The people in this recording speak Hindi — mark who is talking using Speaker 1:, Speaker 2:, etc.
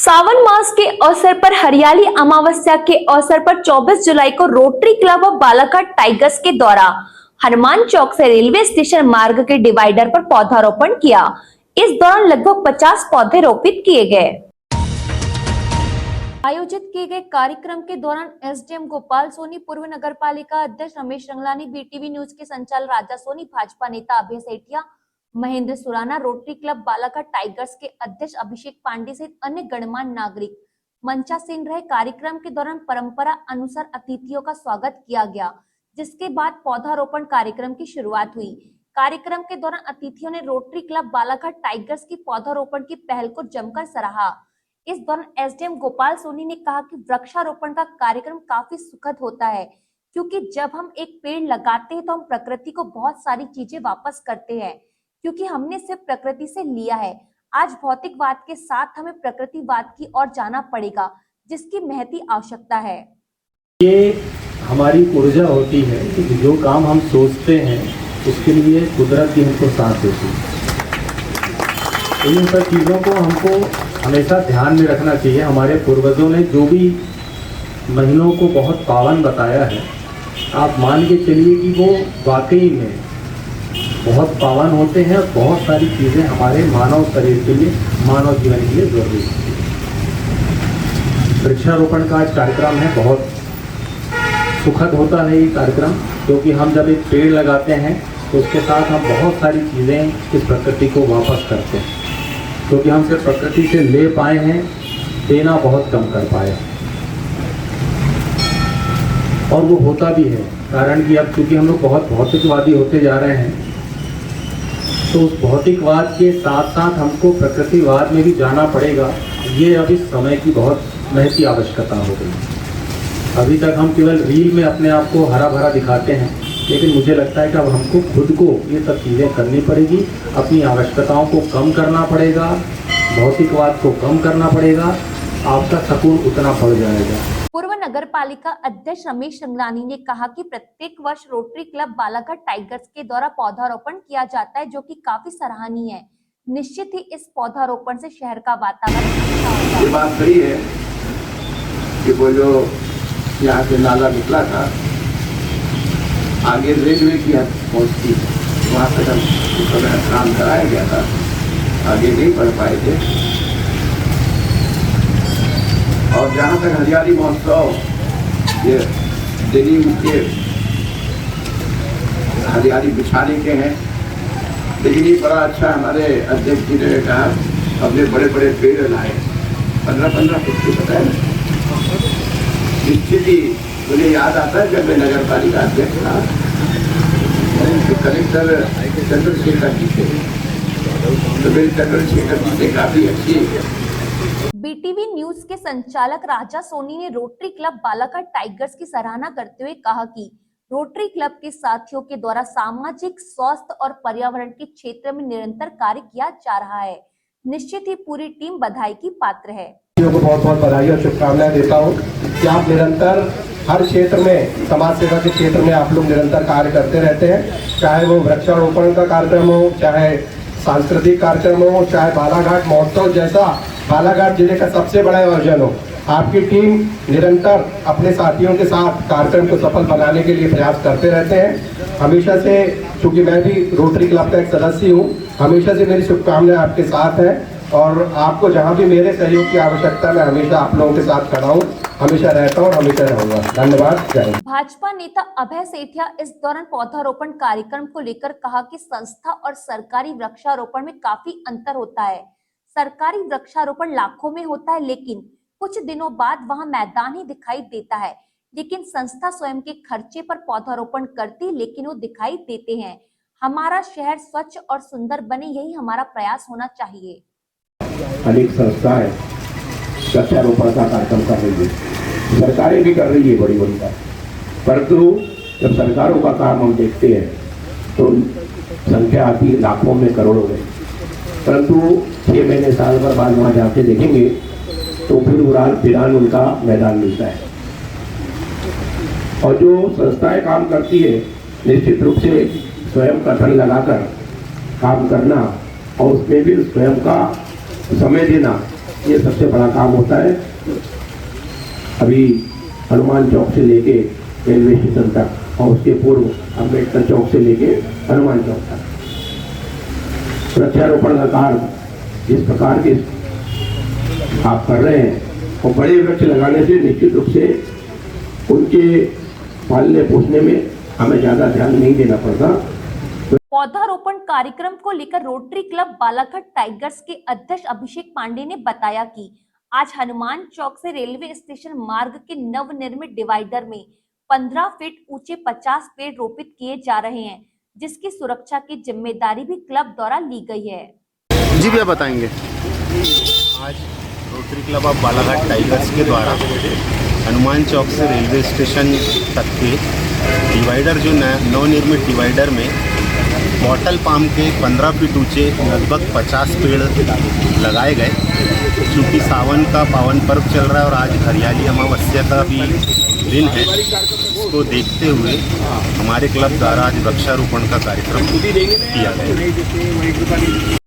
Speaker 1: सावन मास के अवसर पर हरियाली अमावस्या के अवसर पर 24 जुलाई को rotary club of Balaghat tigers के द्वारा हनुमान चौक से रेलवे स्टेशन मार्ग के डिवाइडर पर पौधारोपण किया। इस दौरान लगभग 50 पौधे रोपित किए गए। आयोजित किए गए कार्यक्रम के दौरान एसडीएम गोपाल सोनी, पूर्व नगर पालिका अध्यक्ष रमेश रंगलानी, बीटीवी न्यूज के संचालक राजा सोनी, भाजपा नेता Abhay Sethia, Mahendra Surana, rotary club Balaghat tigers के अध्यक्ष अभिषेक पांडे सहित अन्य गणमान्य नागरिक मंचासीन रहे। कार्यक्रम के दौरान परंपरा अनुसार अतिथियों का स्वागत किया गया, जिसके बाद पौधारोपण कार्यक्रम की शुरुआत हुई। कार्यक्रम के दौरान अतिथियों ने रोटरी क्लब बालाघाट टाइगर्स की पौधारोपण की पहल को जमकर सराहा। इस दौरान एसडीएम गोपाल सोनी ने कहा कि वृक्षारोपण का कार्यक्रम काफी सुखद होता है, क्योंकि जब हम एक पेड़ लगाते हैं तो हम प्रकृति को बहुत सारी चीजें वापस करते हैं, क्योंकि हमने सिर्फ प्रकृति से लिया है। आज भौतिकवाद के साथ हमें प्रकृतिवाद की ओर जाना पड़ेगा, जिसकी महती आवश्यकता है।
Speaker 2: ये हमारी ऊर्जा होती है कि जो काम हम सोचते हैं उसके लिए कुदरत भी हमको साथ देती है। तो इन सब चीज़ों को हमको हमेशा ध्यान में रखना चाहिए। हमारे पूर्वजों ने जो भी महीनों को बहुत पावन बताया है, आप मान के चलिए कि वो वाकई में बहुत पावन होते हैं और बहुत सारी चीज़ें हमारे मानव शरीर के लिए, मानव जीवन के लिए जरूरी है। वृक्षारोपण का आज कार्यक्रम है, बहुत सुखद होता है ये कार्यक्रम, क्योंकि हम जब एक पेड़ लगाते हैं तो उसके साथ हम बहुत सारी चीज़ें इस प्रकृति को वापस करते हैं, क्योंकि हम सिर्फ प्रकृति से ले पाए हैं, देना बहुत कम कर पाए। और वो होता भी है, कारण कि अब क्योंकि हम लोग बहुत भौतिकवादी होते जा रहे हैं, तो उस भौतिकवाद के साथ साथ हमको प्रकृतिवाद में भी जाना पड़ेगा। ये अब इस समय की बहुत महती आवश्यकता हो गई। अभी तक हम केवल रील में अपने आप को हरा भरा दिखाते हैं, लेकिन मुझे लगता है कि अब हमको खुद को ये सब चीज़ें करनी पड़ेगी। अपनी आवश्यकताओं को कम करना पड़ेगा, भौतिकवाद को कम करना पड़ेगा, आपका सुकून उतना बढ़ जाएगा।
Speaker 1: पूर्व नगर पालिका अध्यक्ष रमेश रंगलानी ने कहा कि प्रत्येक वर्ष रोटरी क्लब बालाघाट टाइगर्स के द्वारा पौधारोपण किया जाता है, जो कि काफी सराहनीय है। निश्चित ही इस पौधारोपण से शहर का वातावरण अच्छा होगा।
Speaker 3: ये बात सही है कि वो जो यहाँ से नाला निकला था, आगे रेलवे की पहुँचती, वहाँ तक हम उस समय काम कराया गया था, आगे नहीं बढ़ पाए थे। और जहाँ तक हरियाली महोत्सव, ये दिल्ली के हरियाली बिछाने के हैं, लेकिन ये बड़ा अच्छा हमारे अध्यक्ष जी ने कहा, हमने बड़े बड़े पेड़ लाए, 15-15 फुट के बताए। निश्चित ही मुझे याद आता है जब मैं नगर पालिका अध्यक्ष था, तो कलेक्टर चंद्रशेखर जी थे, तो मेरे चंद्रशेखर जी से काफी अच्छी।
Speaker 1: बीटीवी न्यूज के संचालक राजा सोनी ने रोटरी क्लब बालाघाट टाइगर्स की सराहना करते हुए कहा कि रोटरी क्लब के साथियों के द्वारा सामाजिक, स्वास्थ्य और पर्यावरण के क्षेत्र में निरंतर कार्य किया जा रहा है। निश्चित ही पूरी टीम बधाई की पात्र है।
Speaker 4: को बहुत बहुत बधाई और शुभकामनाएं देता हूँ कि आप निरंतर हर क्षेत्र में, समाज सेवा के क्षेत्र में आप लोग निरंतर कार्य करते रहते हैं, चाहे वो वृक्षारोपण का कार्यक्रम हो, चाहे सांस्कृतिक कार्यक्रम हो, चाहे बालाघाट महोत्सव जैसा बालाघाट जिले का सबसे बड़ा आयोजन हो। आपकी टीम निरंतर अपने साथियों के साथ कार्यक्रम को सफल बनाने के लिए प्रयास करते रहते हैं। हमेशा से, क्योंकि मैं भी रोटरी क्लब का एक सदस्य हूँ, हमेशा से मेरी शुभकामनाएं आपके साथ है और आपको जहाँ भी मेरे सहयोग की आवश्यकता, मैं हमेशा आप लोगों के साथ खड़ा हूँ, हमेशा रहता हूँ और हमेशा रहूंगा। धन्यवाद। जय हिंद।
Speaker 1: भाजपा नेता अभय सेठिया इस दौरान पौधारोपण कार्यक्रम को लेकर कहा कि संस्था और सरकारी वृक्षारोपण में काफी अंतर होता है। सरकारी वृक्षारोपण लाखों में होता है, लेकिन कुछ दिनों बाद वहां मैदान ही दिखाई देता है। लेकिन संस्था स्वयं के खर्चे पर पौधारोपण करती, लेकिन वो दिखाई देते हैं। हमारा शहर स्वच्छ और सुंदर बने, यही हमारा प्रयास होना चाहिए।
Speaker 3: अनेक संस्थाएं वृक्षारोपण का कार्यक्रम कर रही है, सरकारें भी कर रही है बड़ी बड़ी बात, परंतु जब सरकारों का काम हम देखते हैं तो संख्या आती है लाखों में, करोड़ों में, परंतु 6 महीने साल भर बाद वहाँ जाके देखेंगे तो फिर फिलहाल उनका मैदान मिलता है। और जो संस्थाएं काम करती है, निश्चित रूप से स्वयं का धन लगाकर काम करना और उसमें भी स्वयं का समय देना, ये सबसे बड़ा काम होता है। अभी हनुमान चौक से लेके रेलवे स्टेशन तक और उसके पूर्व अम्बेडकर चौक से लेके हनुमान चौक तक वृक्षारोपण का कार्य जिस प्रकार के आप कर रहे हैं और बड़े वृक्ष लगाने से निश्चित रूप से उनके पालने पोषने में हमें ज्यादा ध्यान नहीं देना पड़ता।
Speaker 1: पौधारोपण कार्यक्रम को लेकर रोटरी क्लब बालाघाट टाइगर्स के अध्यक्ष अभिषेक पांडे ने बताया कि आज हनुमान चौक से रेलवे स्टेशन मार्ग के नवनिर्मित डिवाइडर में 15 फीट ऊंचे 50 पेड़ रोपित किए जा रहे हैं, जिसकी सुरक्षा की जिम्मेदारी भी क्लब द्वारा ली गई है।
Speaker 5: जी भैया बताएंगे।
Speaker 6: आज rotary club of Balaghat tigers के द्वारा हनुमान चौक से रेलवे स्टेशन तक के डिवाइडर जो नवनिर्मित डिवाइडर में बॉटल पाम के 15 फीट ऊंचे लगभग 50 पेड़ लगाए गए। चूँकि सावन का पावन पर्व चल रहा है और आज हरियाली अमावस्या का भी दिन है, इसको देखते हुए हमारे क्लब द्वारा आज वृक्षारोपण का कार्यक्रम किया गया।